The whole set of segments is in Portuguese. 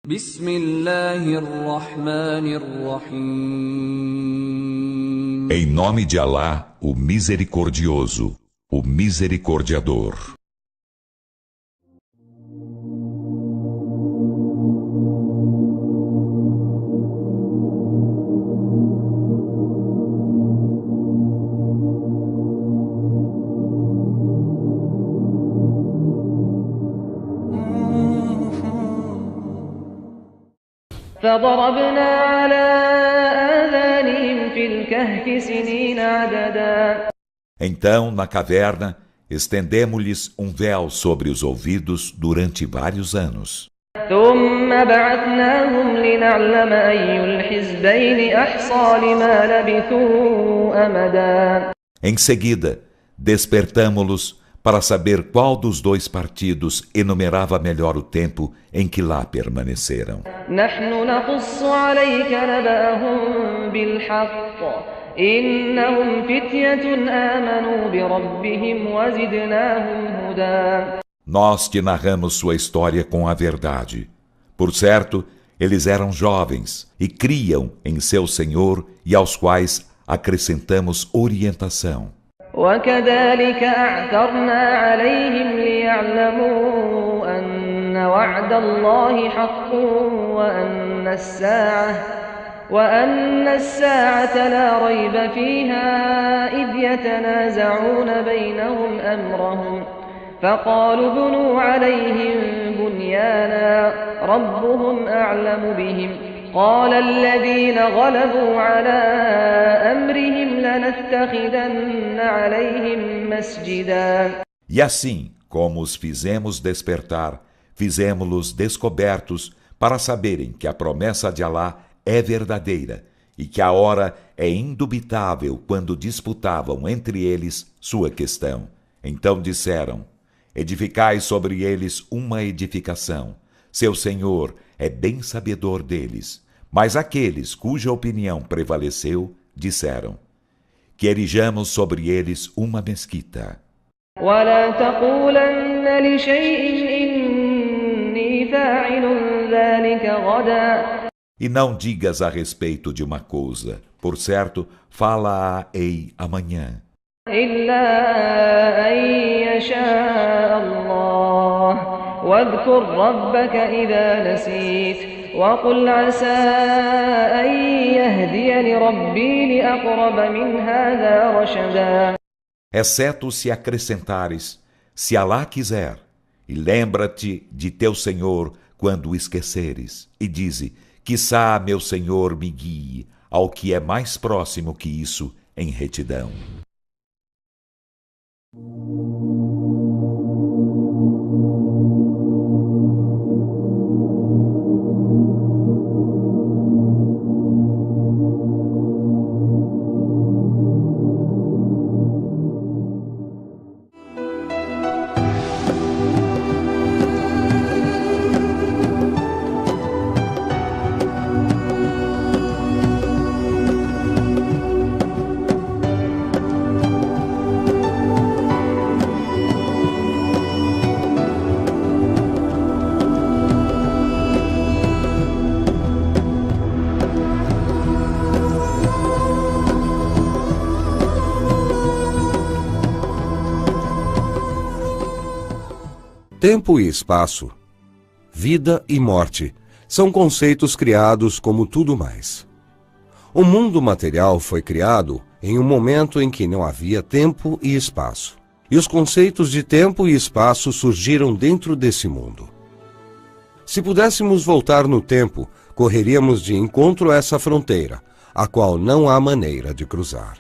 Bismillahirrahmanirrahim. Em nome de Alá, o Misericordioso, o Misericordiador. فضربنا على آذانهم في الكهف سنين عددا. Então, na caverna, estendemos-lhes um véu sobre os ouvidos durante vários anos. ثم بعثناهم لنعلم أي الحزبين أحصى لما لبثوا أمدا. Em seguida, despertamo-los para saber qual dos dois partidos enumerava melhor o tempo em que lá permaneceram. نحن نقص عليك نبأهم بالحق إنهم فتية آمنوا بربهم وزدناهم هدى. Nós te narramos sua história com a verdade. Por certo, eles eram jovens e criam em seu Senhor e aos quais acrescentamos orientação. وكذلك أعثرنا عليهم ليعلموا أن وعد الله حق وأن الساعة لا ريب فيها إذ يتنازعون بينهم أمرهم فقالوا بنوا عليهم بنيانا ربهم أعلم بهم قال الذين غلبوا على أمرهم لنتخذن عليهم مسجدا. E assim, como os fizemos despertar, fizemos-los descobertos para saberem que a promessa de Alá é verdadeira e que a hora é indubitável quando disputavam entre eles sua questão. Então disseram: edificai sobre eles uma edificação. Seu Senhor é bem sabedor deles. Mas aqueles cuja opinião prevaleceu, disseram: que erijamos sobre eles uma mesquita. ولا تقولن لشيء إني فاعل ذلك غدا. E não digas a respeito de uma coisa, por certo, fala-a-ei amanhã. إلا أن يشاء الله واذكر ربك إذا نسيت وقل عسى أن يهديني ربي لأقرب من هذا رشدا. Exceto se acrescentares, se Alá quiser, e lembra-te de teu Senhor quando o esqueceres, e dize: quiçá meu Senhor me guie ao que é mais próximo que isso em retidão. Tempo e espaço, vida e morte, são conceitos criados como tudo mais. O mundo material foi criado em um momento em que não havia tempo e espaço, e os conceitos de tempo e espaço surgiram dentro desse mundo. Se pudéssemos voltar no tempo, correríamos de encontro a essa fronteira, a qual não há maneira de cruzar.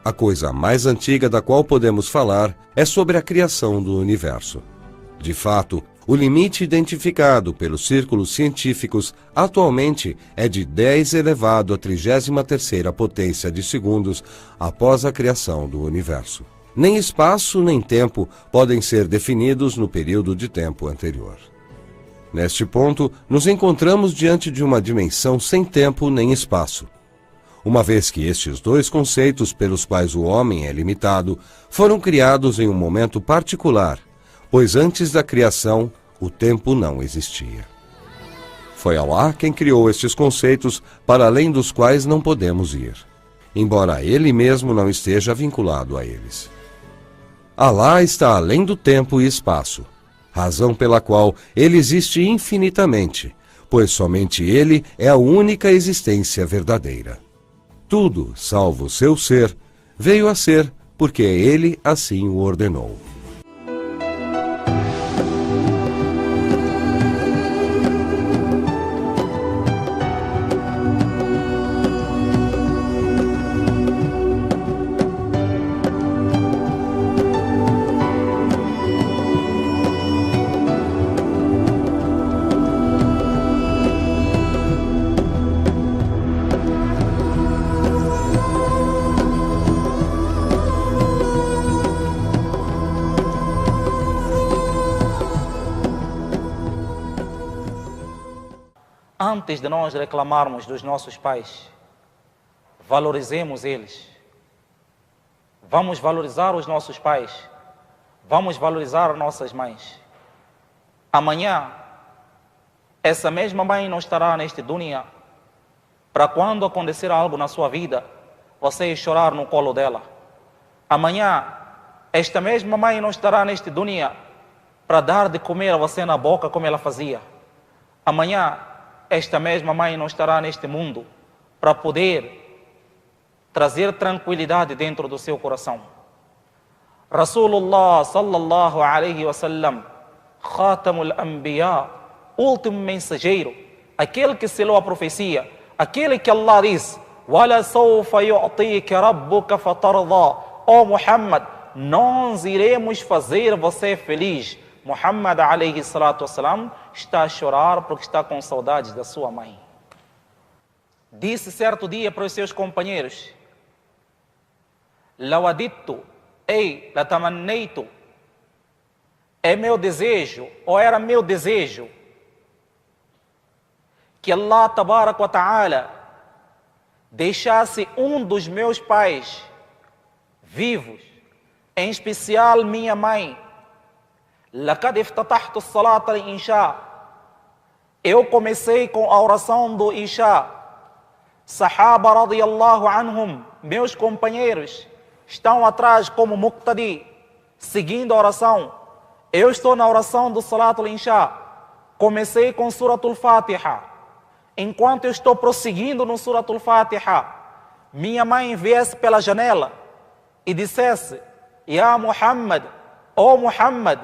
A coisa mais antiga da qual podemos falar é sobre a criação do universo. De fato, o limite identificado pelos círculos científicos atualmente é de 10 elevado à 33ª potência de segundos após a criação do universo. Nem espaço nem tempo podem ser definidos no período de tempo anterior. Neste ponto, nos encontramos diante de uma dimensão sem tempo nem espaço, uma vez que estes dois conceitos pelos quais o homem é limitado foram criados em um momento particular, pois antes da criação o tempo não existia. Foi Allah quem criou estes conceitos para além dos quais não podemos ir, embora Ele mesmo não esteja vinculado a eles. Allah está além do tempo e espaço, razão pela qual Ele existe infinitamente, pois somente Ele é a única existência verdadeira. Tudo, salvo seu ser, veio a ser porque Ele assim o ordenou. Antes de nós reclamarmos dos nossos pais, valorizemos eles. Vamos valorizar os nossos pais. Vamos valorizar nossas mães. Amanhã, essa mesma mãe não estará neste dunya para quando acontecer algo na sua vida, você chorar no colo dela. Amanhã, esta mesma mãe não estará neste dunya para dar de comer a você na boca como ela fazia. Amanhã, esta mesma mãe não estará neste mundo para poder trazer tranquilidade dentro do seu coração. Rasulullah sallallahu alaihi wasallam, Khatamul Anbiya, último mensageiro, aquele que selou a profecia, aquele que Allah diz: "Wala sawfa yu'tika rabbuka fatarda", ó Muhammad, nós iremos fazer você feliz. Muhammad alayhi salatu wassalam está a chorar porque está com saudades da sua mãe. Disse certo dia para os seus companheiros: "Lawadittu, ei, latamanneitu", é meu desejo, ou era meu desejo, que Allah tabarak wa ta'ala deixasse um dos meus pais vivos, em especial minha mãe. لَقَدْ افتتحت الصلاة الإنشاء. Eu comecei com a oração do Isha. Sahaba radiyallahu anhum, meus companheiros, estão atrás como muqtadi, seguindo a oração. Eu estou na oração do Salat al-Insha. Comecei com Suratul Fatiha. Enquanto eu estou prosseguindo no Suratul Fatiha, minha mãe viesse pela janela e dissesse: "Ya Muhammad, ó Muhammad",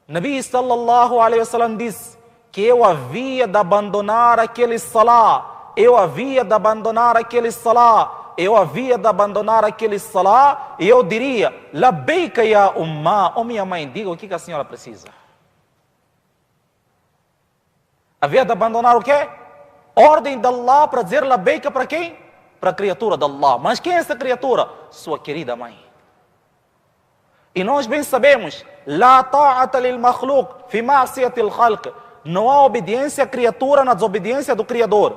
Nabi sallallahu alaihi wasallam disse que eu havia de abandonar aquele salá, eu havia de abandonar aquele salá, eu havia de abandonar aquele salá, e eu diria: "Labbaika ya umma", ó minha mãe, diga o que a senhora precisa. Havia de abandonar o quê? Ordem de Allah para dizer labbaika para quem? Para a criatura de Allah. Mas quem é essa criatura? Sua querida mãe. E nós bem sabemos: "La ta'ata lil makhluq fi ma'siyatil khalq", não há obediência à criatura na desobediência do Criador.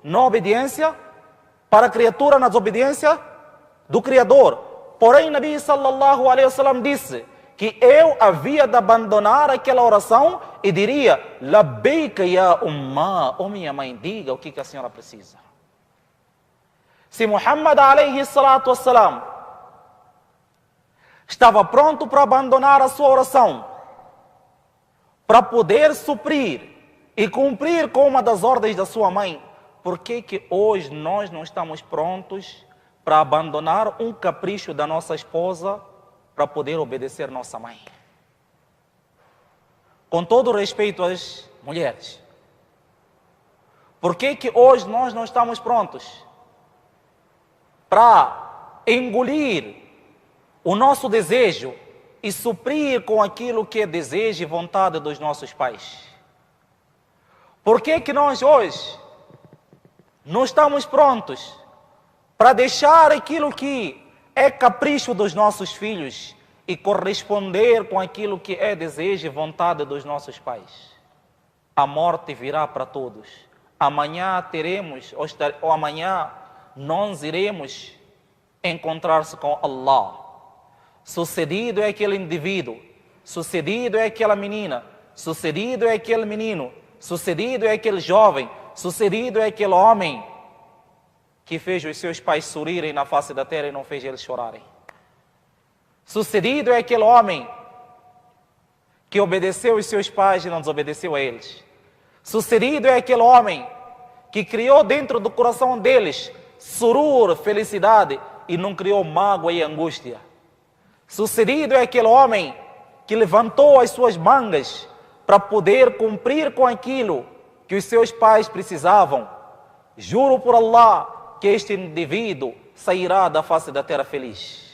Não há obediência para a criatura na desobediência do Criador. Porém, Nabi sallallahu alaihi wasallam disse que eu havia de abandonar aquela oração e diria: "Labbaika ya umma", ó minha mãe, diga o que a senhora precisa. Se Muhammad alaihi salatu wassalam estava pronto para abandonar a sua oração, para poder suprir e cumprir com uma das ordens da sua mãe, por que hoje nós não estamos prontos para abandonar um capricho da nossa esposa para poder obedecer nossa mãe? Com todo respeito às mulheres, por que hoje nós não estamos prontos para engolir o nosso desejo e suprir com aquilo que é desejo e vontade dos nossos pais? Por que nós hoje não estamos prontos para deixar aquilo que é capricho dos nossos filhos e corresponder com aquilo que é desejo e vontade dos nossos pais? A morte virá para todos. Amanhã teremos, ou amanhã nós iremos encontrar-se com Allah. Sucedido é aquele indivíduo, sucedido é aquela menina, sucedido é aquele menino sucedido é aquele jovem, sucedido é aquele homem que fez os seus pais sorrirem na face da terra e não fez eles chorarem. Sucedido é aquele homem que obedeceu os seus pais e não desobedeceu a eles. Sucedido é aquele homem que criou dentro do coração deles surur, felicidade, e não criou mágoa e angústia. Sucedido é aquele homem que levantou as suas mangas para poder cumprir com aquilo que os seus pais precisavam. Juro por Allah que este indivíduo sairá da face da terra feliz.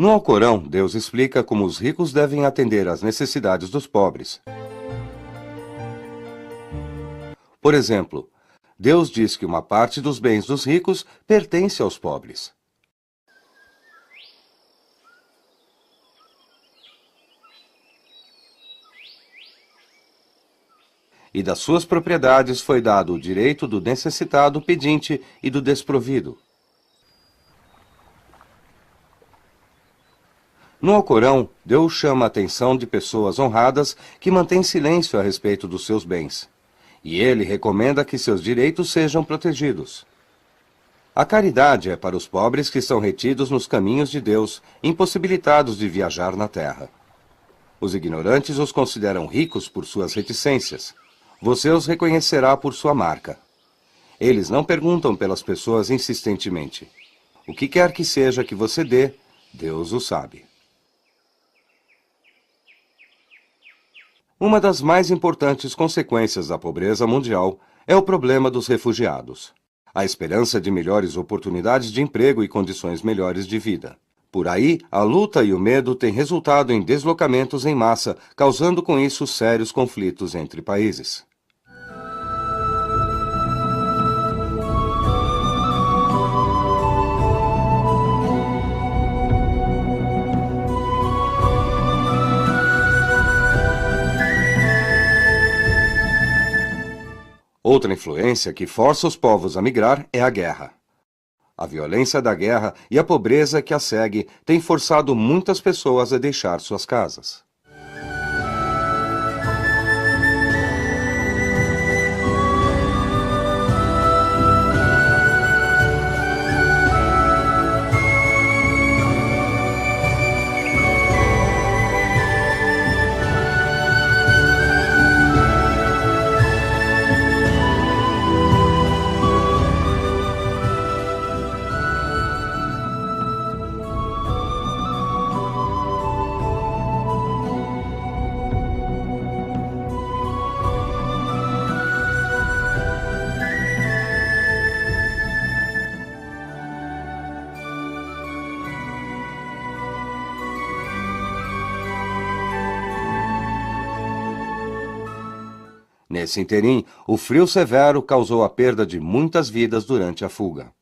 No Alcorão, Deus explica como os ricos devem atender às necessidades dos pobres. Por exemplo, Deus diz que uma parte dos bens dos ricos pertence aos pobres. E das suas propriedades foi dado o direito do necessitado pedinte e do desprovido. No Alcorão, Deus chama a atenção de pessoas honradas que mantêm silêncio a respeito dos seus bens. E ele recomenda que seus direitos sejam protegidos. A caridade é para os pobres que estão retidos nos caminhos de Deus, impossibilitados de viajar na terra. Os ignorantes os consideram ricos por suas reticências. Você os reconhecerá por sua marca. Eles não perguntam pelas pessoas insistentemente. O que quer que seja que você dê, Deus o sabe. Uma das mais importantes consequências da pobreza mundial é o problema dos refugiados. A esperança de melhores oportunidades de emprego e condições melhores de vida. Por aí, a luta e o medo têm resultado em deslocamentos em massa, causando com isso sérios conflitos entre países. Outra influência que força os povos a migrar é a guerra. A violência da guerra e a pobreza que a segue têm forçado muitas pessoas a deixar suas casas. Nesse interim, o frio severo causou a perda de muitas vidas durante a fuga.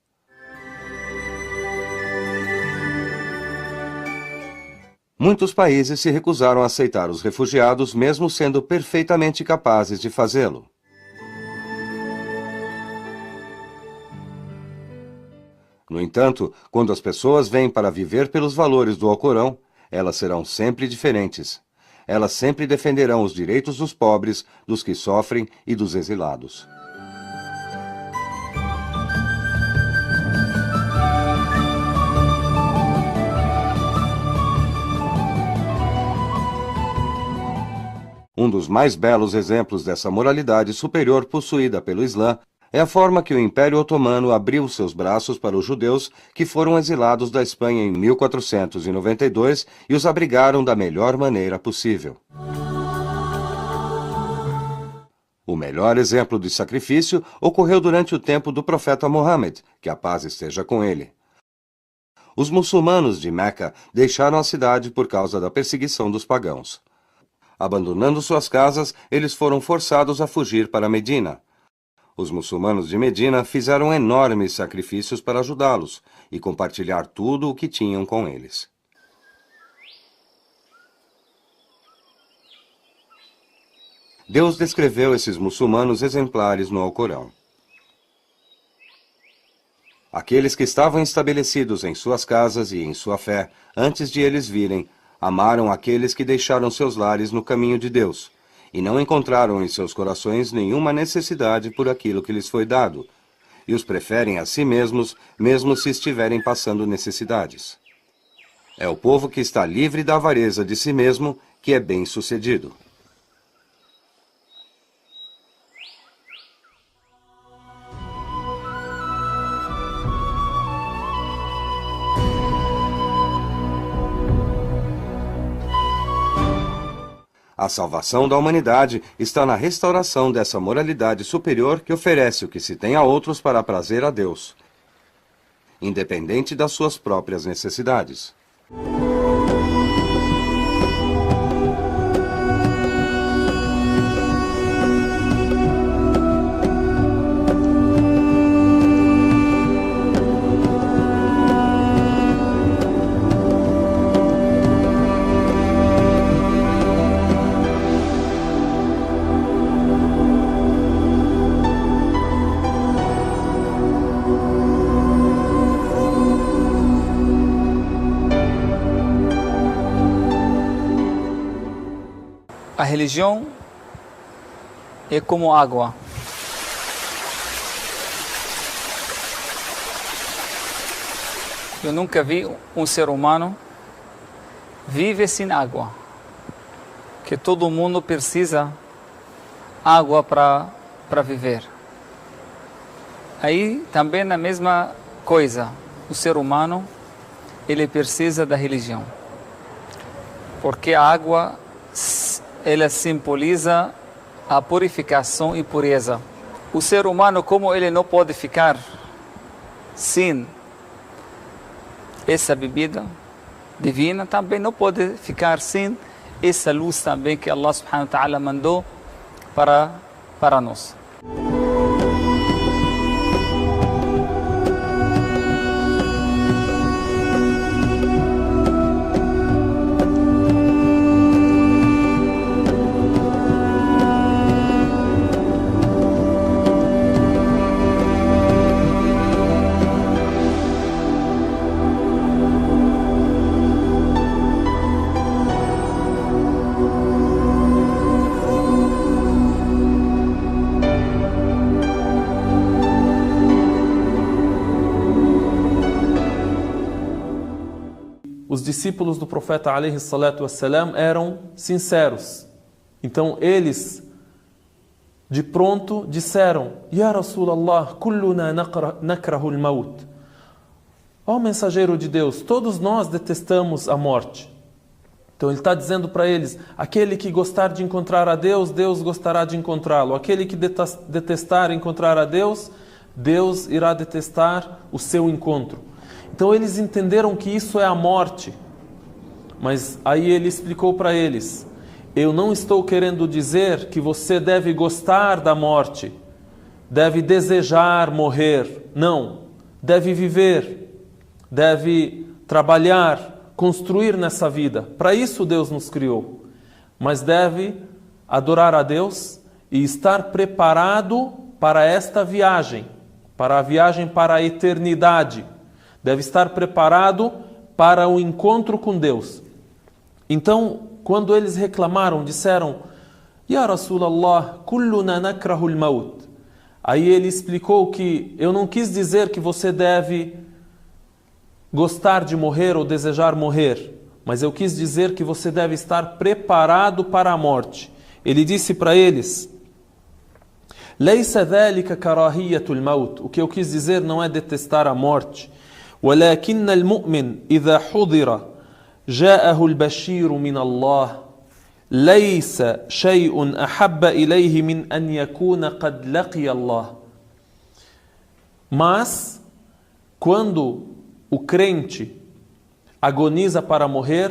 Muitos países se recusaram a aceitar os refugiados, mesmo sendo perfeitamente capazes de fazê-lo. No entanto, quando as pessoas vêm para viver pelos valores do Alcorão, elas serão sempre diferentes. Elas sempre defenderão os direitos dos pobres, dos que sofrem e dos exilados. Um dos mais belos exemplos dessa moralidade superior possuída pelo Islã é a forma que o Império Otomano abriu seus braços para os judeus que foram exilados da Espanha em 1492 e os abrigaram da melhor maneira possível. O melhor exemplo de sacrifício ocorreu durante o tempo do profeta Mohammed, que a paz esteja com ele. Os muçulmanos de Meca deixaram a cidade por causa da perseguição dos pagãos. Abandonando suas casas, eles foram forçados a fugir para Medina. Os muçulmanos de Medina fizeram enormes sacrifícios para ajudá-los e compartilhar tudo o que tinham com eles. Deus descreveu esses muçulmanos exemplares no Alcorão. Aqueles que estavam estabelecidos em suas casas e em sua fé, antes de eles virem, amaram aqueles que deixaram seus lares no caminho de Deus, e não encontraram em seus corações nenhuma necessidade por aquilo que lhes foi dado, e os preferem a si mesmos, mesmo se estiverem passando necessidades. É o povo que está livre da avareza de si mesmo que é bem-sucedido. A salvação da humanidade está na restauração dessa moralidade superior que oferece o que se tem a outros para prazer a Deus, independente das suas próprias necessidades. A religião é como água. Eu nunca vi um ser humano viver sem água. Que todo mundo precisa água para viver. Aí também a mesma coisa. O ser humano ele precisa da religião. Porque a água ela simboliza a purificação e pureza. O ser humano, como ele não pode ficar sem essa bebida divina, também não pode ficar sem essa luz também que Allah subhanahu wa ta'ala mandou para nós. Os discípulos do profeta alaihi salatu wassalam eram sinceros. Então eles de pronto disseram: Ya Rasulallah, kulluna nakrahu al-maut. Ó mensageiro de Deus, todos nós detestamos a morte. Então ele está dizendo para eles: aquele que gostar de encontrar a Deus, Deus gostará de encontrá-lo. Aquele que detestar encontrar a Deus, Deus irá detestar o seu encontro. Então eles entenderam que isso é a morte. Mas aí ele explicou para eles: eu não estou querendo dizer que você deve gostar da morte, deve desejar morrer. Não, deve viver, deve trabalhar, construir nessa vida. Para isso Deus nos criou. Mas deve adorar a Deus e estar preparado para esta viagem, para a viagem para a eternidade. Deve estar preparado para o encontro com Deus. Então, quando eles reclamaram, disseram: Ya Rasulallah, kulluna nakrahu al-maut. Aí ele explicou que eu não quis dizer que você deve gostar de morrer ou desejar morrer, mas eu quis dizer que você deve estar preparado para a morte. Ele disse para eles: Laysa dhalika karahiyatul maut. O que eu quis dizer não é detestar a morte. ولكن المؤمن إذا حضر جاءه البشير من الله ليس شيء أحب إليه من أن يكون قد لقي الله. Mas quando o crente agoniza para morrer,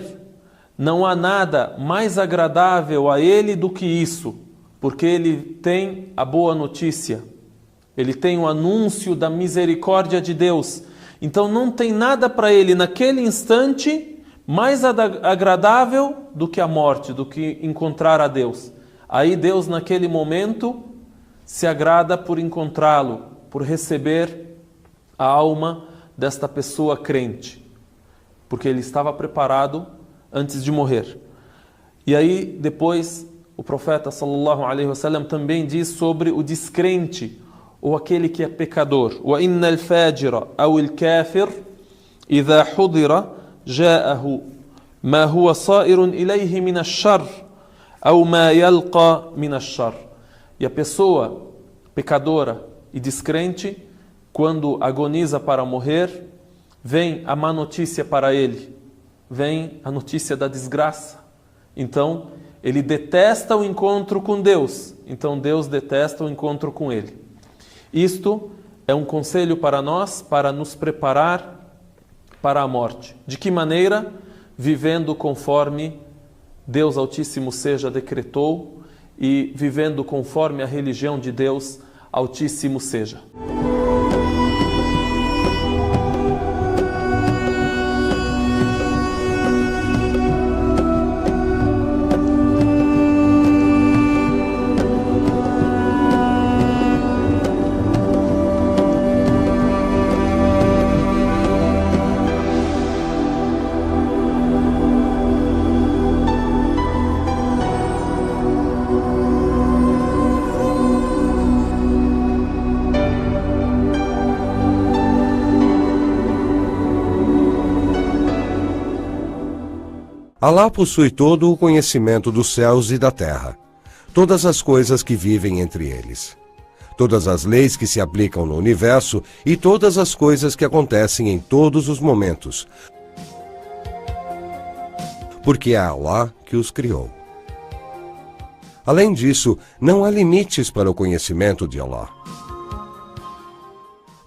não há nada mais agradável a ele do que isso, porque ele tem a boa notícia, ele tem o anúncio da misericórdia de Deus. Então não tem nada para ele naquele instante mais agradável do que a morte, do que encontrar a Deus. Aí Deus naquele momento se agrada por encontrá-lo, por receber a alma desta pessoa crente, porque ele estava preparado antes de morrer. E aí depois o profeta sallallahu alaihi wasallam também diz sobre o descrente, ou aquele que é pecador. وَإِنَّ الْفَاجِرَ أَوْ الْكَافِرَ إِذَا حُضِرَ جَاءَهُ مَا هُوَ صَائِرٌ إِلَيْهِ مِنَ الشَّرِّ أَوْ مَا يَلْقَى مِنَ الشَّرِّ. E a pessoa pecadora e descrente, quando agoniza para morrer, vem a má notícia para ele, vem a notícia da desgraça. Então, ele detesta o encontro com Deus, então Deus detesta o encontro com ele. Isto é um conselho para nós, para nos preparar para a morte. De que maneira? Vivendo conforme Deus Altíssimo seja decretou e vivendo conforme a religião de Deus Altíssimo seja. Alá possui todo o conhecimento dos céus e da terra, todas as coisas que vivem entre eles, todas as leis que se aplicam no universo e todas as coisas que acontecem em todos os momentos, porque é Alá que os criou. Além disso, não há limites para o conhecimento de Alá.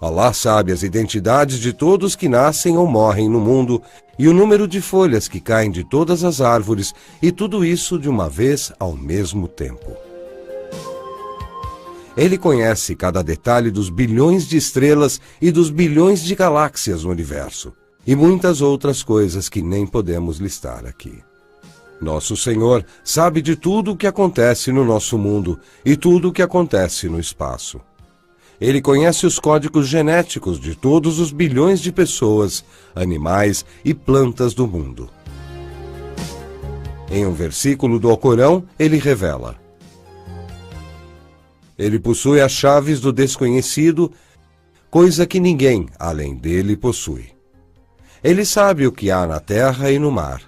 Alá sabe as identidades de todos que nascem ou morrem no mundo e o número de folhas que caem de todas as árvores, e tudo isso de uma vez ao mesmo tempo. Ele conhece cada detalhe dos bilhões de estrelas e dos bilhões de galáxias no universo, e muitas outras coisas que nem podemos listar aqui. Nosso Senhor sabe de tudo o que acontece no nosso mundo e tudo o que acontece no espaço. Ele conhece os códigos genéticos de todos os bilhões de pessoas, animais e plantas do mundo. Em um versículo do Alcorão, ele revela: ele possui as chaves do desconhecido, coisa que ninguém, além dele, possui. Ele sabe o que há na terra e no mar,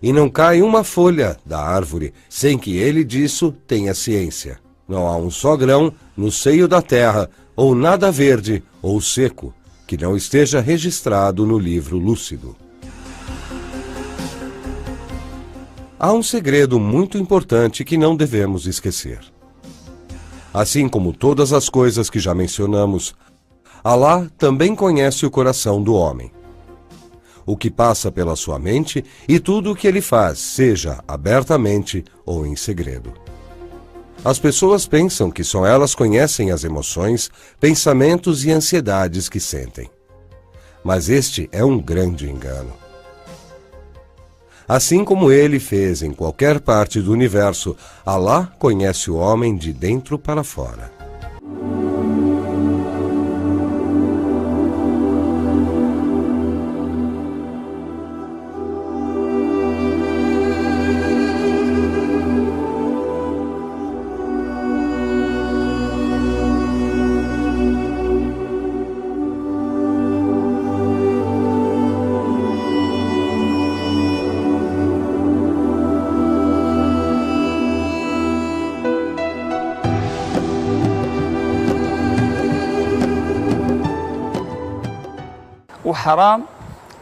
e não cai uma folha da árvore sem que ele disso tenha ciência. Não há um só grão no seio da terra, ou nada verde ou seco, que não esteja registrado no livro lúcido. Há um segredo muito importante que não devemos esquecer. Assim como todas as coisas que já mencionamos, Alá também conhece o coração do homem, o que passa pela sua mente e tudo o que ele faz, seja abertamente ou em segredo. As pessoas pensam que só elas conhecem as emoções, pensamentos e ansiedades que sentem. Mas este é um grande engano. Assim como ele fez em qualquer parte do universo, Alá conhece o homem de dentro para fora. O haram,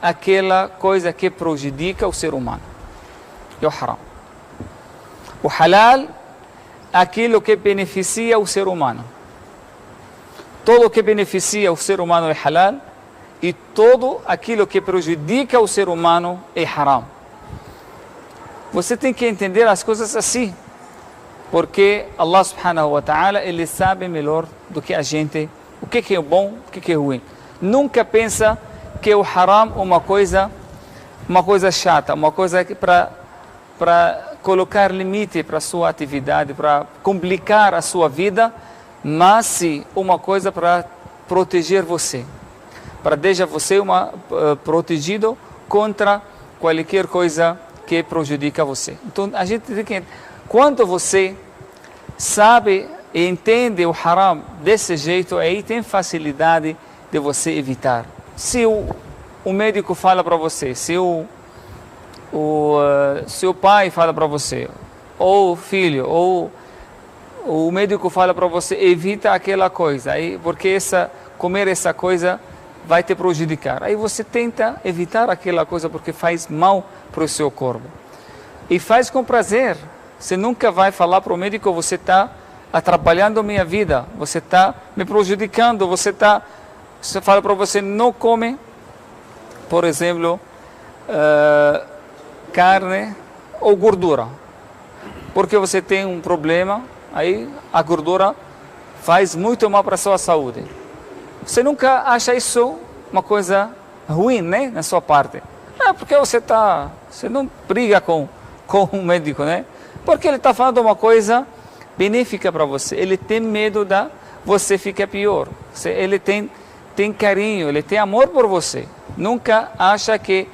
aquela coisa que prejudica o ser humano. É o haram. O halal, aquilo que beneficia o ser humano. Tudo que beneficia o ser humano é halal e todo aquilo que prejudica o ser humano é haram. Você tem que entender as coisas assim, porque Allah subhanahu wa ta'ala, Ele sabe melhor do que a gente o que é bom, o que é ruim. Nunca pensa que o haram é uma coisa chata, uma coisa para colocar limite para a sua atividade, para complicar a sua vida, mas sim uma coisa para proteger você, para deixar você protegido contra qualquer coisa que prejudica você. Então a gente tem que, quando você sabe e entende o haram desse jeito, aí tem facilidade de você evitar. Se o médico fala para você, se o seu pai fala para você, ou o filho, ou o médico fala para você, evita aquela coisa, aí, porque comer essa coisa vai te prejudicar. Aí você tenta evitar aquela coisa porque faz mal para o seu corpo. E faz com prazer. Você nunca vai falar para o médico, você está atrapalhando a minha vida, você está me prejudicando, você fala para você, não come, por exemplo, carne ou gordura, porque você tem um problema, aí a gordura faz muito mal para a sua saúde. Você nunca acha isso uma coisa ruim, né, na sua parte? Porque você não briga com o médico, né? Porque ele está falando uma coisa benéfica para você. Ele tem medo da você ficar pior. Ele tem carinho, ele tem amor por você. Nunca acha que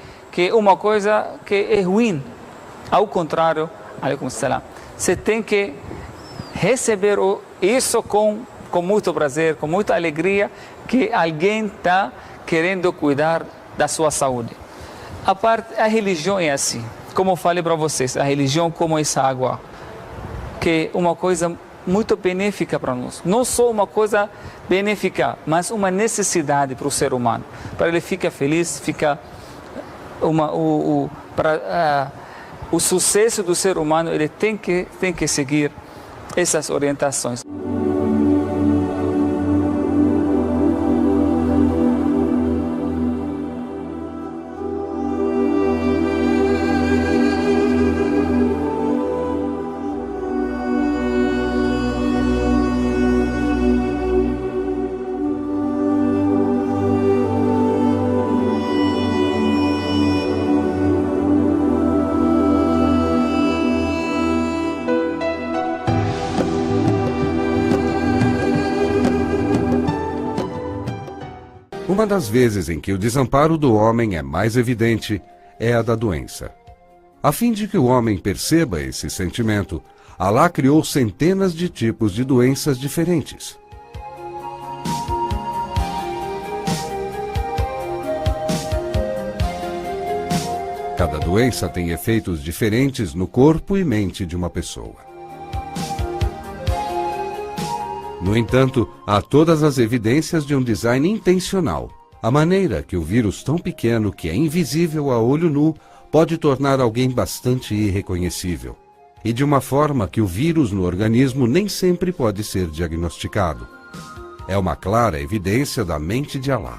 uma coisa que é ruim. Ao contrário, alaikum salam. Você tem que receber isso com muito prazer, com muita alegria, que alguém está querendo cuidar da sua saúde. A religião é assim. Como eu falei para vocês, a religião como essa água, que é uma coisa muito benéfica para nós. Não só uma coisa benéfica, mas uma necessidade para o ser humano. Para ele ficar feliz, o sucesso do ser humano, ele tem que seguir essas orientações. Uma das vezes em que o desamparo do homem é mais evidente é a da doença. A fim de que o homem perceba esse sentimento, Allah criou centenas de tipos de doenças diferentes. Cada doença tem efeitos diferentes no corpo e mente de uma pessoa. No entanto, há todas as evidências de um design intencional. A maneira que o vírus tão pequeno que é invisível a olho nu pode tornar alguém bastante irreconhecível. E de uma forma que o vírus no organismo nem sempre pode ser diagnosticado. É uma clara evidência da mente de Allah.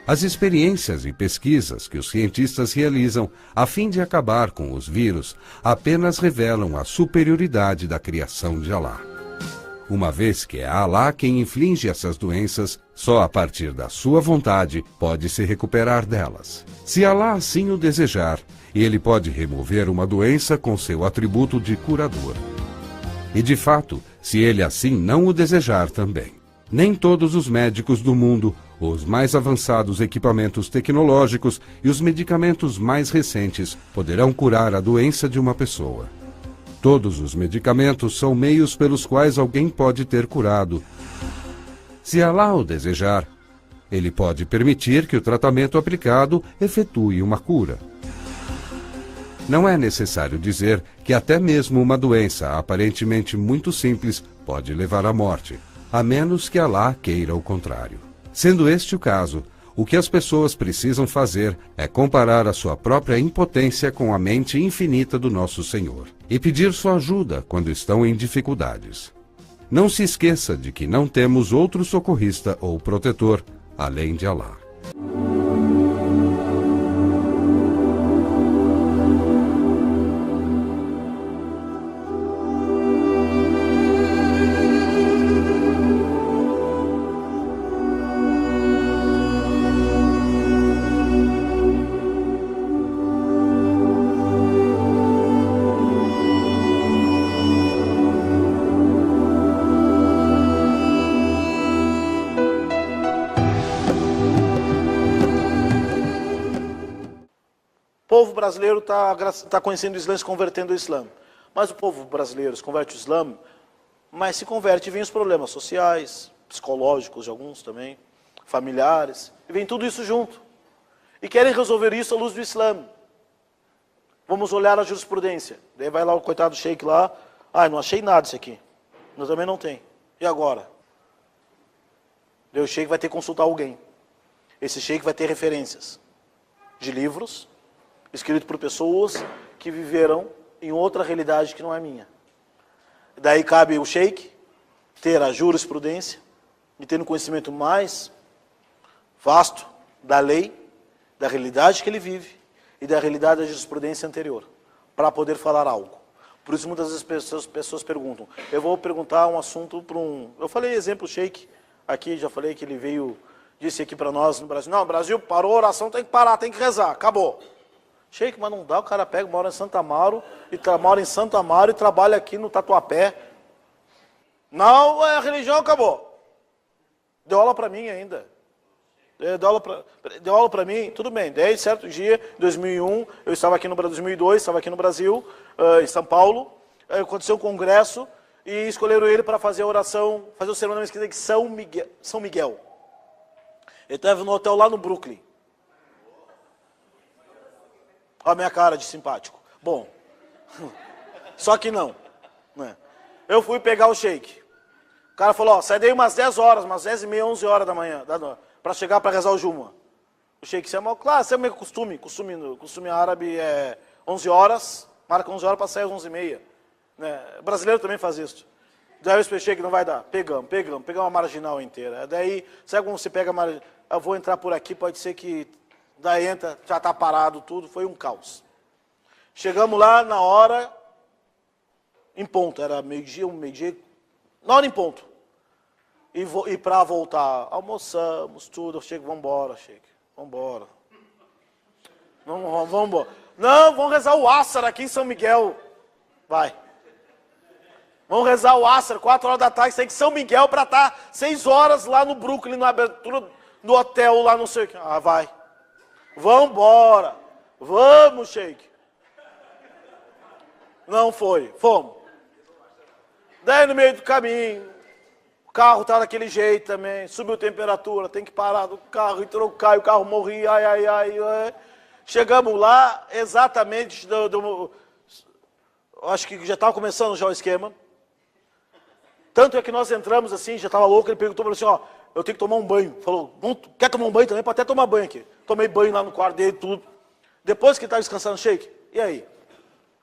As experiências e pesquisas que os cientistas realizam a fim de acabar com os vírus apenas revelam a superioridade da criação de Allah. Uma vez que é Allah quem inflige essas doenças, só a partir da sua vontade pode se recuperar delas. Se Allah assim o desejar, ele pode remover uma doença com seu atributo de curador. E de fato, se ele assim não o desejar também. Nem todos os médicos do mundo, os mais avançados equipamentos tecnológicos e os medicamentos mais recentes poderão curar a doença de uma pessoa. Todos os medicamentos são meios pelos quais alguém pode ter curado. Se Allah o desejar, ele pode permitir que o tratamento aplicado efetue uma cura. Não é necessário dizer que até mesmo uma doença aparentemente muito simples pode levar à morte, a menos que Allah queira o contrário. Sendo este o caso, o que as pessoas precisam fazer é comparar a sua própria impotência com a mente infinita do nosso Senhor e pedir sua ajuda quando estão em dificuldades. Não se esqueça de que não temos outro socorrista ou protetor além de Allah. O povo brasileiro está conhecendo o Islã e se convertendo ao Islã. Mas o povo brasileiro se converte ao Islã, mas se converte e vem os problemas sociais, psicológicos de alguns também, familiares, e vem tudo isso junto. E querem resolver isso à luz do Islã. Vamos olhar a jurisprudência. Daí vai lá o coitado do sheik lá, não achei nada disso aqui. Eu também não tem. E agora? Daí o sheik vai ter que consultar alguém. Esse sheik vai ter referências de livros, escrito por pessoas que viveram em outra realidade que não é minha. Daí cabe o sheik ter a jurisprudência e ter um conhecimento mais vasto da lei, da realidade que ele vive e da realidade da jurisprudência anterior, para poder falar algo. Por isso muitas vezes as pessoas perguntam, eu vou perguntar um assunto para um... Eu falei exemplo, sheik, aqui já falei que ele veio, disse aqui para nós no Brasil, não, o Brasil parou a oração, tem que parar, tem que rezar, acabou. Sheik, mas não dá, o cara pega, mora em Santa Amaro, e trabalha aqui no Tatuapé. Não, a religião acabou. Deu aula para mim ainda. Deu aula para mim, tudo bem. Daí, certo dia, em 2001, eu estava aqui no Brasil, 2002, estava aqui no Brasil, em São Paulo, aconteceu um congresso, e escolheram ele para fazer a oração, fazer o sermão na mesquita de São Miguel. Ele estava no hotel lá no Brooklyn. Olha a minha cara de simpático. Bom, só que não. Né? Eu fui pegar o sheik. O cara falou, sai daí umas 10 horas, umas 10h30, 11 horas da manhã, para chegar para rezar o Juma. O sheik disse, claro, isso é meio costume árabe é 11 horas, marca 11 horas para sair às 11h30. Né? O brasileiro também faz isso. Daí eu expliquei que não vai dar. Pegamos uma marginal inteira. Daí, sabe como você pega a marginal? Eu vou entrar por aqui, pode ser que... Daí entra, já está parado tudo, foi um caos. Chegamos lá na hora, em ponto, era meio-dia, na hora em ponto. E para voltar, almoçamos, tudo, eu chego, vamos embora, vamos embora. Não, vamos rezar o Assar aqui em São Miguel. Vai. Vamos rezar o Assar, 4 horas da tarde, tem que São Miguel para estar 6 horas lá no Brooklyn, na abertura do hotel, lá não sei o que. Vai. Vamos embora. Vamos, sheik. Não foi. Fomos. Daí no meio do caminho, o carro tá daquele jeito também, subiu a temperatura, tem que parar do carro e trocar, e o carro morria, ai. Chegamos lá, exatamente, acho que já estava começando já o esquema. Tanto é que nós entramos assim, já estava louco, ele perguntou para assim, eu tenho que tomar um banho. Falou, quer tomar um banho também? Pode até tomar banho aqui. Tomei banho lá no quarto dele, tudo. Depois que estava descansando, sheik, e aí?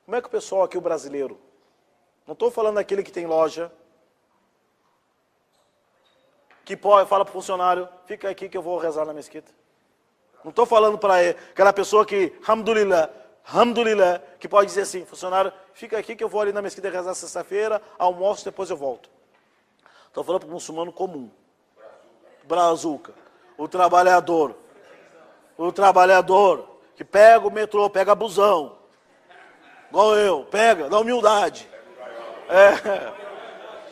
Como é que o pessoal aqui, o brasileiro, não estou falando daquele que tem loja, que fala para o funcionário, fica aqui que eu vou rezar na mesquita. Não estou falando para aquela pessoa que, alhamdulillah, que pode dizer assim, funcionário, fica aqui que eu vou ali na mesquita rezar sexta-feira, almoço, depois eu volto. Estou falando para o muçulmano comum. Brazuca. O trabalhador que pega o metrô, pega busão, igual eu, pega, na humildade.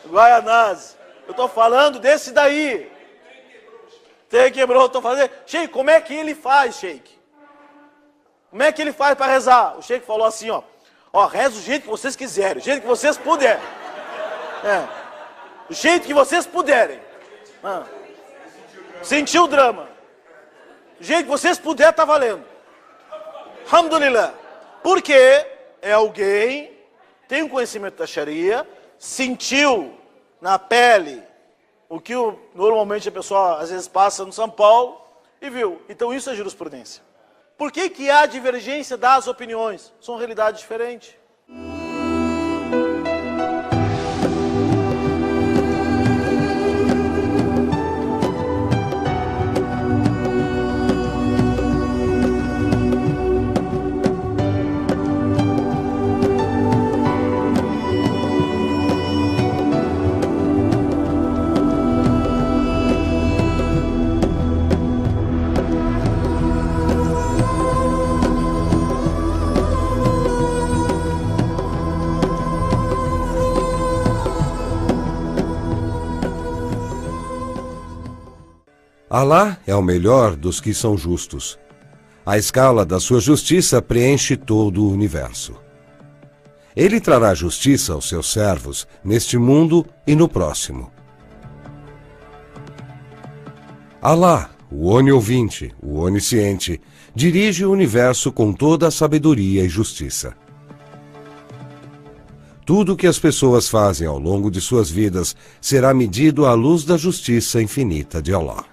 Guaianazes. Eu estou falando desse daí. Tem quebrou, estou falando. Sheik, como é que ele faz, sheik? Como é que ele faz para rezar? O sheik falou assim, reza do jeito que vocês quiserem, do jeito que vocês puderem. Do jeito que vocês puderem. Sentiu o drama. Do jeito que vocês puderem, tá valendo. Alhamdulillah. Porque é alguém, tem um conhecimento da Sharia, sentiu na pele o que normalmente a pessoa às vezes passa no São Paulo e viu. Então isso é jurisprudência. Por que há divergência das opiniões? São realidades diferentes. Alá é o melhor dos que são justos. A escala da sua justiça preenche todo o universo. Ele trará justiça aos seus servos neste mundo e no próximo. Alá, o oniovinte, o onisciente, dirige o universo com toda a sabedoria e justiça. Tudo o que as pessoas fazem ao longo de suas vidas será medido à luz da justiça infinita de Alá.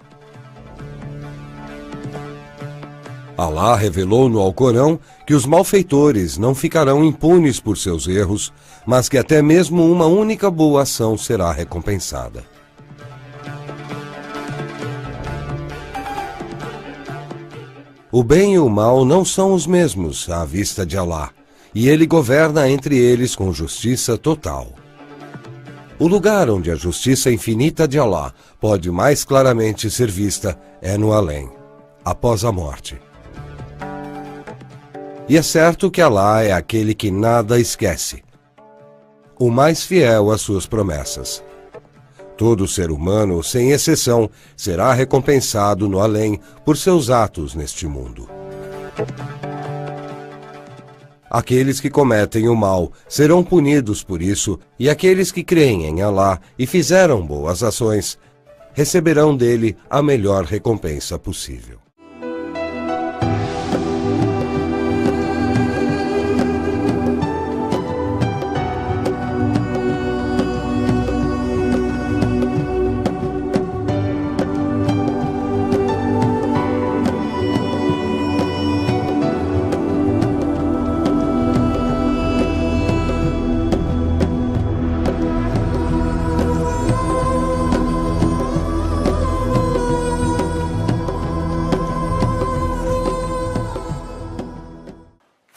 Alá revelou no Alcorão que os malfeitores não ficarão impunes por seus erros, mas que até mesmo uma única boa ação será recompensada. O bem e o mal não são os mesmos à vista de Alá, e ele governa entre eles com justiça total. O lugar onde a justiça infinita de Alá pode mais claramente ser vista é no além, após a morte. E é certo que Alá é aquele que nada esquece, o mais fiel às suas promessas. Todo ser humano, sem exceção, será recompensado no além por seus atos neste mundo. Aqueles que cometem o mal serão punidos por isso, e aqueles que creem em Alá e fizeram boas ações, receberão dele a melhor recompensa possível.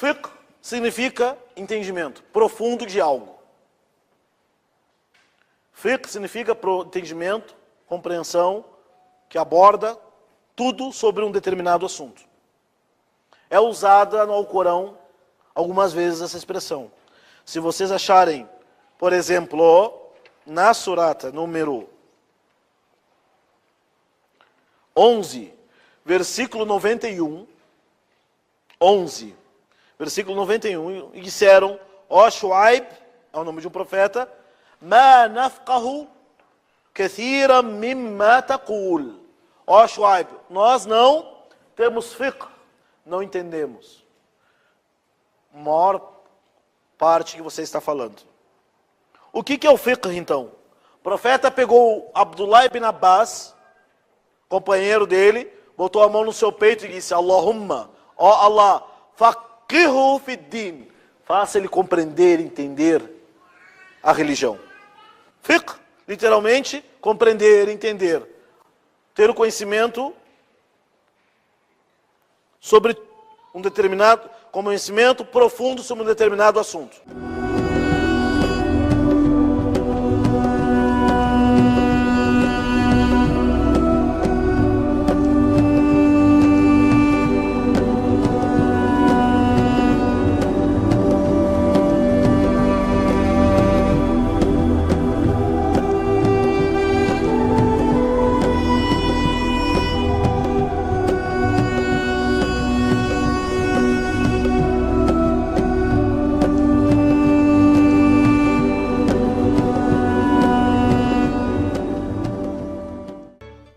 Fiqh significa entendimento profundo de algo. Fiqh significa entendimento, compreensão, que aborda tudo sobre um determinado assunto. É usada no Alcorão algumas vezes essa expressão. Se vocês acharem, por exemplo, na surata número 11, versículo 91, 11, versículo 91, e disseram, ó Shuaib, é o nome de um profeta, ma nafqahu kathiran mimma taqul. Ó Shuaib, nós não temos fiqh, não entendemos a maior parte que você está falando. O que é o fiqh então? O profeta pegou Abdullah ibn Abbas, companheiro dele, botou a mão no seu peito e disse, Allahumma, ó Allah, faqihu fid-din, faça ele compreender, entender a religião. Fiqh, literalmente, compreender, entender. Ter o conhecimento sobre um determinado, conhecimento profundo sobre um determinado assunto.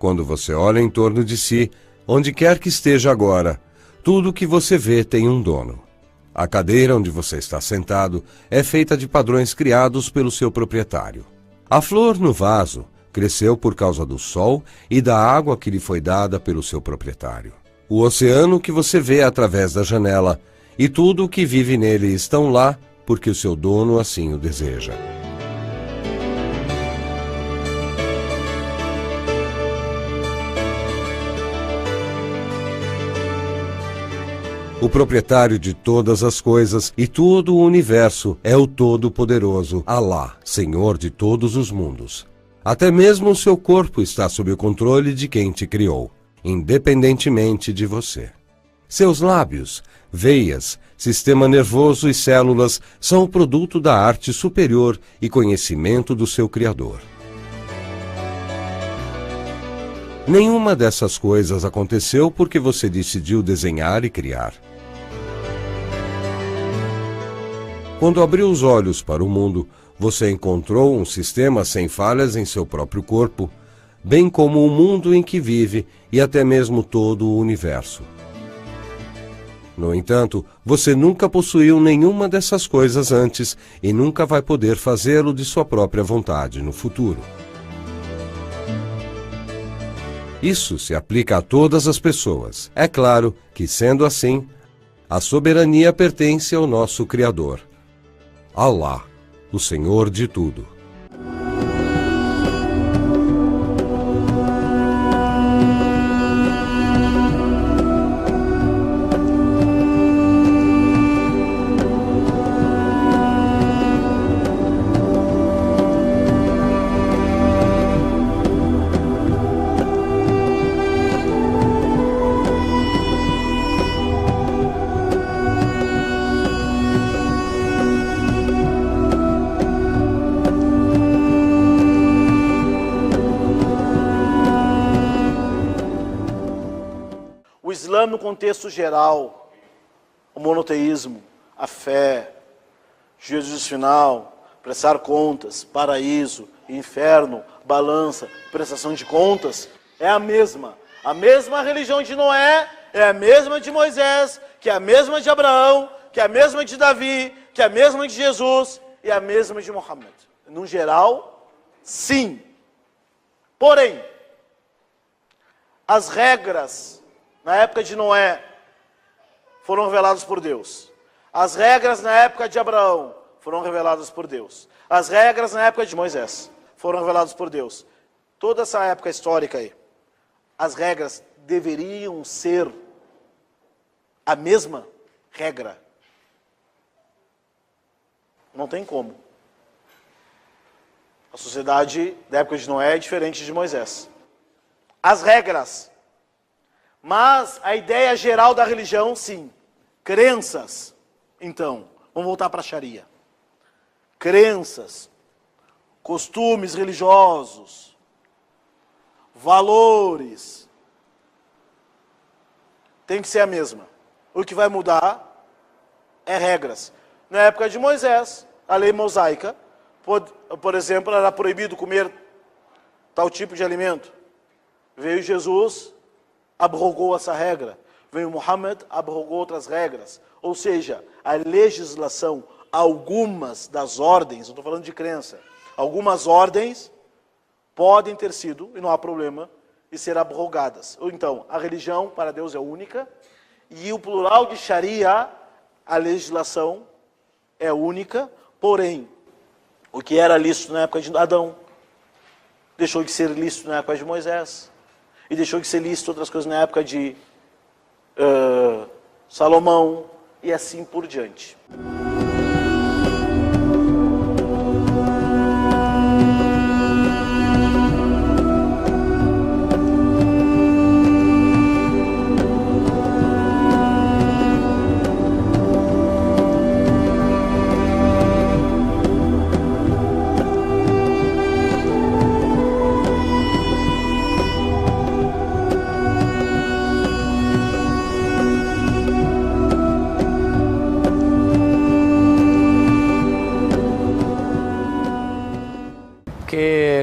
Quando você olha em torno de si, onde quer que esteja agora, tudo que você vê tem um dono. A cadeira onde você está sentado é feita de padrões criados pelo seu proprietário. A flor no vaso cresceu por causa do sol e da água que lhe foi dada pelo seu proprietário. O oceano que você vê através da janela e tudo o que vive nele estão lá porque o seu dono assim o deseja. O proprietário de todas as coisas e todo o universo é o Todo-Poderoso, Alá, Senhor de todos os mundos. Até mesmo o seu corpo está sob o controle de quem te criou, independentemente de você. Seus lábios, veias, sistema nervoso e células são o produto da arte superior e conhecimento do seu Criador. Nenhuma dessas coisas aconteceu porque você decidiu desenhar e criar. Quando abriu os olhos para o mundo, você encontrou um sistema sem falhas em seu próprio corpo, bem como o mundo em que vive e até mesmo todo o universo. No entanto, você nunca possuiu nenhuma dessas coisas antes e nunca vai poder fazê-lo de sua própria vontade no futuro. Isso se aplica a todas as pessoas. É claro que, sendo assim, a soberania pertence ao nosso Criador, Allah, o Senhor de tudo. No contexto geral, o monoteísmo, a fé, Jesus final, prestar contas, paraíso, inferno, balança, prestação de contas, é a mesma. A mesma religião de Noé é a mesma de Moisés, que é a mesma de Abraão, que é a mesma de Davi, que é a mesma de Jesus e a mesma de Muhammad. No geral, sim. Porém, as regras na época de Noé foram reveladas por Deus. As regras na época de Abraão foram reveladas por Deus. As regras na época de Moisés foram reveladas por Deus. Toda essa época histórica aí, as regras deveriam ser a mesma regra. Não tem como. A sociedade da época de Noé é diferente de Moisés. As regras. Mas a ideia geral da religião, sim. Crenças. Então, vamos voltar para a Sharia. Crenças, costumes religiosos, valores. Tem que ser a mesma. O que vai mudar é regras. Na época de Moisés, a lei mosaica, por exemplo, era proibido comer tal tipo de alimento. Veio Jesus, abrogou essa regra. Veio Muhammad, abrogou outras regras. Ou seja, a legislação, algumas das ordens, não estou falando de crença, algumas ordens podem ter sido, e não há problema, e ser abrogadas. Ou então, a religião para Deus é única, e o plural de Sharia, a legislação é única, porém, o que era lícito na época de Adão, deixou de ser lícito na época de Moisés, e deixou de ser lícito outras coisas na época de Salomão, e assim por diante.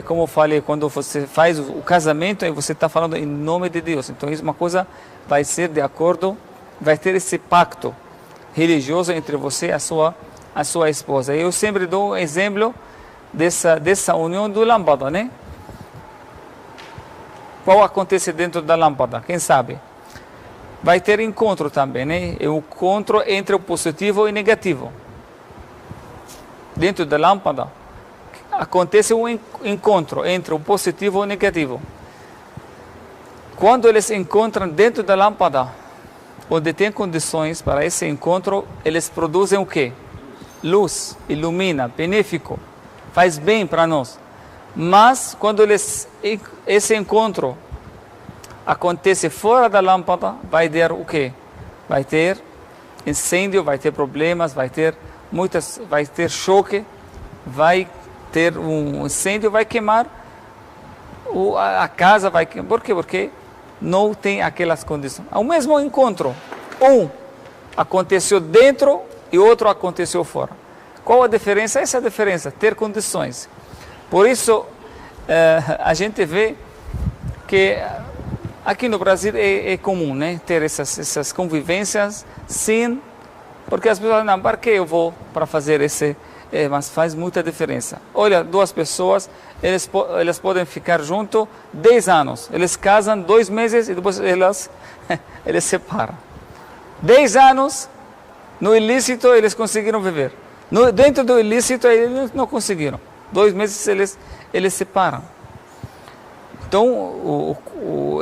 Como eu falei, quando você faz o casamento, aí você está falando em nome de Deus. Então, isso é uma coisa, vai ser de acordo, vai ter esse pacto religioso entre você e a sua esposa. Eu sempre dou um exemplo dessa união do lâmpada, né? Qual acontece dentro da lâmpada? Quem sabe? Vai ter encontro também, né? É um encontro entre o positivo e o negativo. Dentro da lâmpada, acontece um encontro entre o positivo e o negativo. Quando eles encontram dentro da lâmpada, onde tem condições para esse encontro, eles produzem o quê? Luz, ilumina, benéfico, faz bem para nós. Mas quando esse encontro acontece fora da lâmpada, vai ter o quê? Vai ter incêndio, vai ter problemas, vai ter choque, vai ter um incêndio, vai queimar a casa vai... Por quê? Porque não tem aquelas condições. Ao mesmo encontro, um aconteceu dentro e outro aconteceu fora. Qual a diferença? Essa é a diferença, ter condições. Por isso, a gente vê que aqui no Brasil é comum, né, ter essas convivências sem... Porque as pessoas não, para que eu vou para fazer esse... mas faz muita diferença. Olha, duas pessoas, eles podem ficar juntos 10 anos. Eles casam 2 meses e depois eles separam. 10 anos, no ilícito eles conseguiram viver. Dentro do ilícito eles não conseguiram. 2 meses eles separam. Então,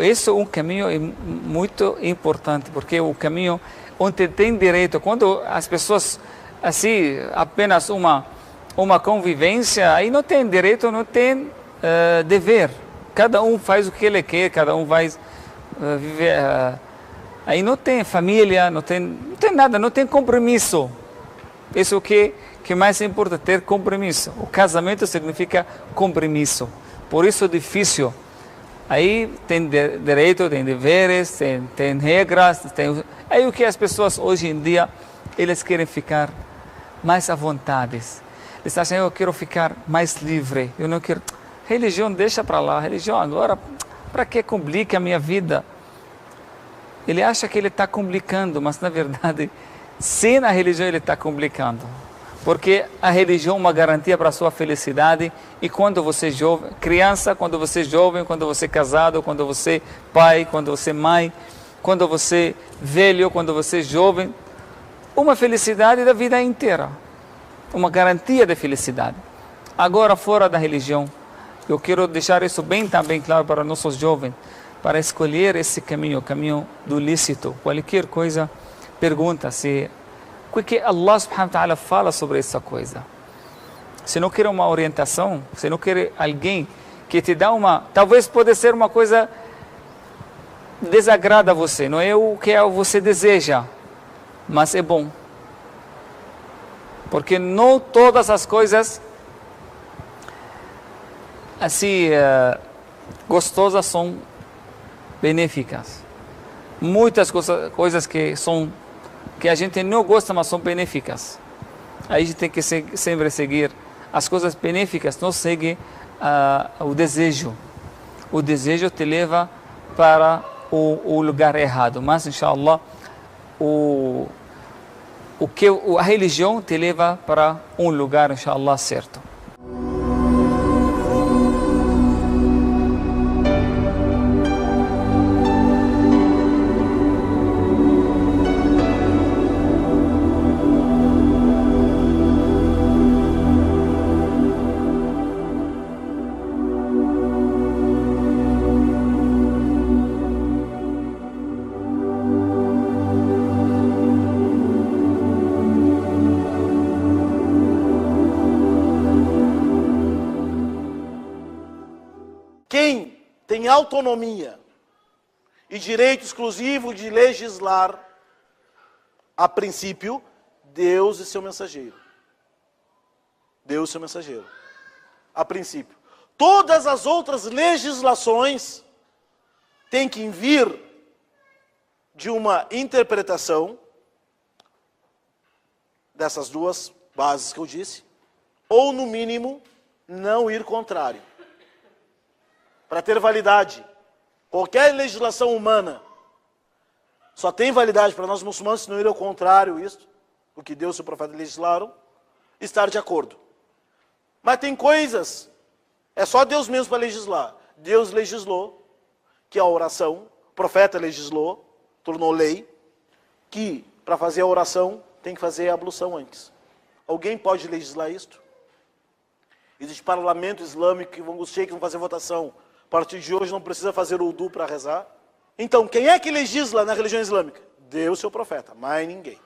esse é um caminho muito importante, porque o caminho onde tem direito, quando as pessoas, assim, apenas uma convivência, aí não tem direito, não tem dever. Cada um faz o que ele quer, cada um vai viver. Aí não tem família, não tem nada, não tem compromisso. Isso é o que mais importa, ter compromisso. O casamento significa compromisso. Por isso é difícil. Aí tem direito, tem deveres, tem regras. Aí o que as pessoas hoje em dia, eles querem ficar mais à vontade. Eles acham, eu quero ficar mais livre. Eu não quero... Religião, deixa para lá. Religião agora, para que complica a minha vida? Ele acha que ele está complicando, mas na verdade, sem a religião ele está complicando. Porque a religião é uma garantia para a sua felicidade. E quando você é jovem, criança, quando você é jovem, quando você é casado, quando você é pai, quando você é mãe, quando você é velho, quando você é jovem, uma felicidade da vida inteira. Uma garantia de felicidade. Agora, fora da religião, eu quero deixar isso bem também claro para nossos jovens, para escolher esse caminho, o caminho do lícito. Qualquer coisa, pergunta se... O que Allah subhanahu wa ta'ala fala sobre essa coisa? Se não quer uma orientação, se não quer alguém que te dá uma... Talvez pode ser uma coisa desagrada a você, não é o que você deseja, mas é bom. Porque não todas as coisas assim gostosas são benéficas. Muitas coisas que a gente não gosta, mas são benéficas. Aí a gente tem que sempre seguir as coisas benéficas, não segue o desejo. O desejo te leva para o lugar errado, mas inshallah a religião te leva para um lugar inshallah certo. Quem tem autonomia e direito exclusivo de legislar, a princípio, Deus e seu mensageiro. Deus e seu mensageiro. A princípio. Todas as outras legislações têm que vir de uma interpretação dessas duas bases que eu disse, ou no mínimo, não ir contrário. Para ter validade. Qualquer legislação humana só tem validade para nós muçulmanos se não ir ao contrário isto, o que Deus e o profeta legislaram, estar de acordo. Mas tem coisas, é só Deus mesmo para legislar. Deus legislou que a oração, o profeta legislou, tornou lei, que para fazer a oração tem que fazer a ablução antes. Alguém pode legislar isto? Existe parlamento islâmico que os sheiks vão fazer votação. A partir de hoje não precisa fazer o wudu para rezar. Então, quem é que legisla na religião islâmica? Deus e seu profeta, mais ninguém.